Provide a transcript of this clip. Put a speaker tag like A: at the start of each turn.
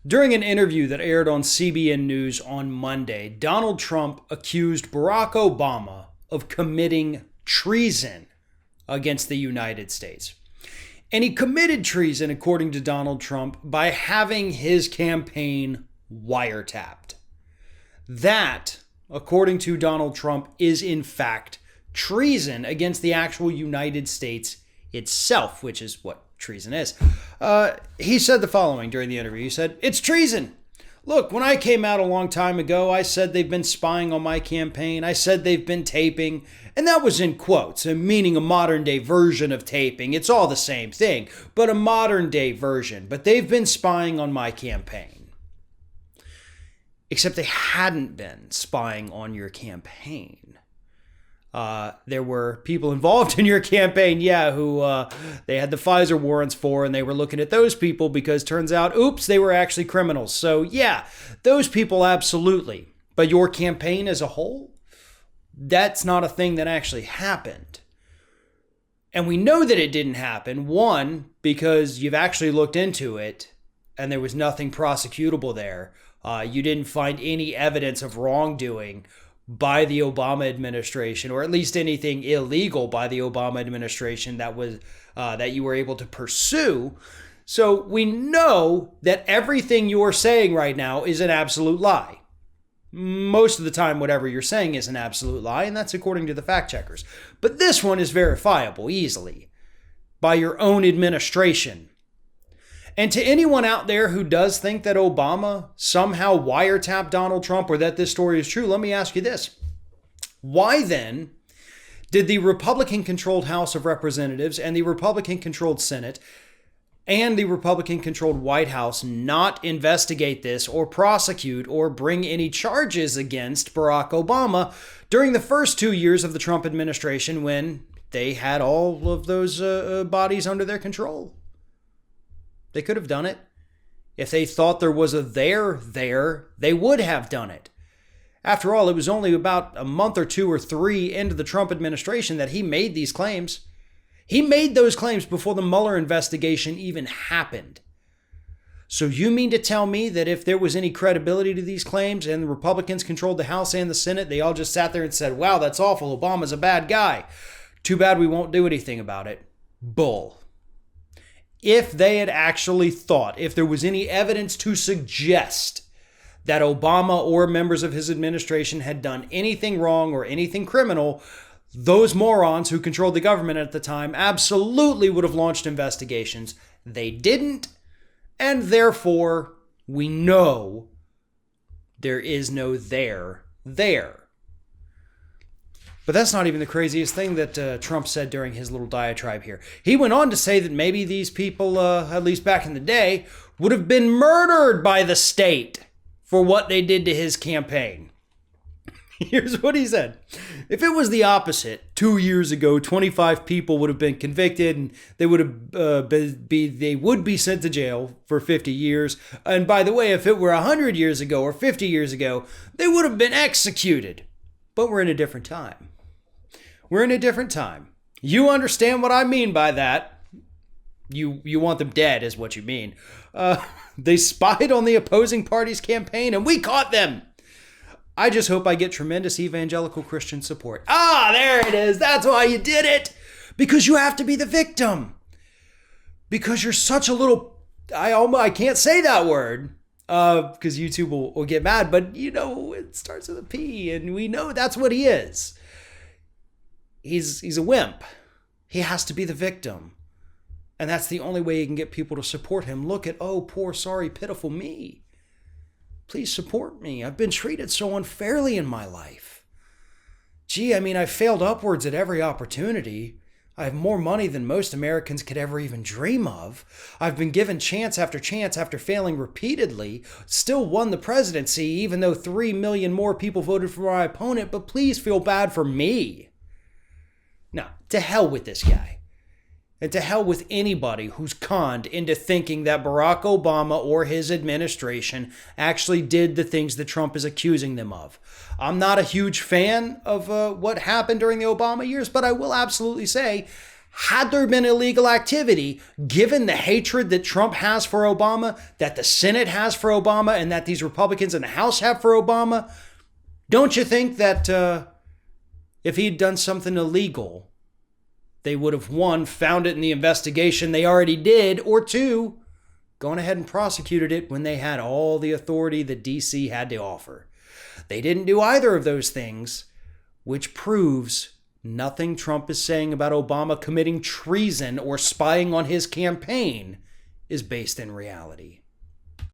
A: During an interview that aired on CBN News on Monday, Donald Trump accused Barack Obama of committing treason against the United States. And he committed treason, according to Donald Trump, by having his campaign wiretapped. That, according to Donald Trump, is in fact treason against the actual United States itself, which is what treason is. He said the following during the interview. He said, "It's treason. Look, when I came out a long time ago, I said they've been spying on my campaign. I said they've been taping. And that was in quotes, meaning a modern day version of taping. It's all the same thing, but a modern day version. But they've been spying on my campaign." Except they hadn't been spying on your campaign. There were people involved in your campaign, who they had the Pfizer warrants for, and they were looking at those people because turns out, oops, they were actually criminals. So those people absolutely. But your campaign as a whole, that's not a thing that actually happened. And we know that it didn't happen, one, because you've actually looked into it and there was nothing prosecutable there. You didn't find any evidence of wrongdoing by the Obama administration, or at least anything illegal by the Obama administration that you were able to pursue. So we know that everything you're saying right now is an absolute lie. Most of the time, whatever you're saying is an absolute lie, and that's according to the fact checkers. But this one is verifiable easily by your own administration. And to anyone out there who does think that Obama somehow wiretapped Donald Trump or that this story is true, let me ask you this. Why then did the Republican-controlled House of Representatives and the Republican-controlled Senate and the Republican-controlled White House not investigate this or prosecute or bring any charges against Barack Obama during the first 2 years of the Trump administration when they had all of those bodies under their control? They could have done it. If they thought there was a there, they would have done it. After all, it was only about a month or two or three into the Trump administration that he made these claims. He made those claims before the Mueller investigation even happened. So you mean to tell me that if there was any credibility to these claims and the Republicans controlled the House and the Senate, they all just sat there and said, wow, that's awful, Obama's a bad guy. Too bad we won't do anything about it. Bull. If they had actually thought, if there was any evidence to suggest that Obama or members of his administration had done anything wrong or anything criminal, those morons who controlled the government at the time absolutely would have launched investigations. They didn't, and therefore we know there is no there. But that's not even the craziest thing that Trump said during his little diatribe here. He went on to say that maybe these people, at least back in the day, would have been murdered by the state for what they did to his campaign. Here's what he said. If it was the opposite, 2 years ago, 25 people would have been convicted and they would be sent to jail for 50 years. And by the way, if it were 100 years ago or 50 years ago, they would have been executed. But we're in a different time. We're in a different time. You understand what I mean by that. You want them dead is what you mean. They spied on the opposing party's campaign and we caught them. I just hope I get tremendous evangelical Christian support. There it is. That's why you did it. Because you have to be the victim. Because you're such a little... I can't say that word. Because YouTube will get mad. But, it starts with a P. And we know that's what he is. He's a wimp. He has to be the victim. And that's the only way he can get people to support him. Look at, poor, sorry, pitiful me. Please support me. I've been treated so unfairly in my life. I failed upwards at every opportunity. I have more money than most Americans could ever even dream of. I've been given chance after failing repeatedly. Still won the presidency, even though 3 million more people voted for my opponent. But please feel bad for me. Now, to hell with this guy. And to hell with anybody who's conned into thinking that Barack Obama or his administration actually did the things that Trump is accusing them of. I'm not a huge fan of what happened during the Obama years, but I will absolutely say Had there been illegal activity, given the hatred that Trump has for Obama, that the Senate has for Obama, and that these Republicans in the House have for Obama, don't you think that if he'd done something illegal, they would have, one, found it in the investigation they already did, or two, gone ahead and prosecuted it when they had all the authority that DC had to offer? They didn't do either of those things, which proves nothing Trump is saying about Obama committing treason or spying on his campaign is based in reality.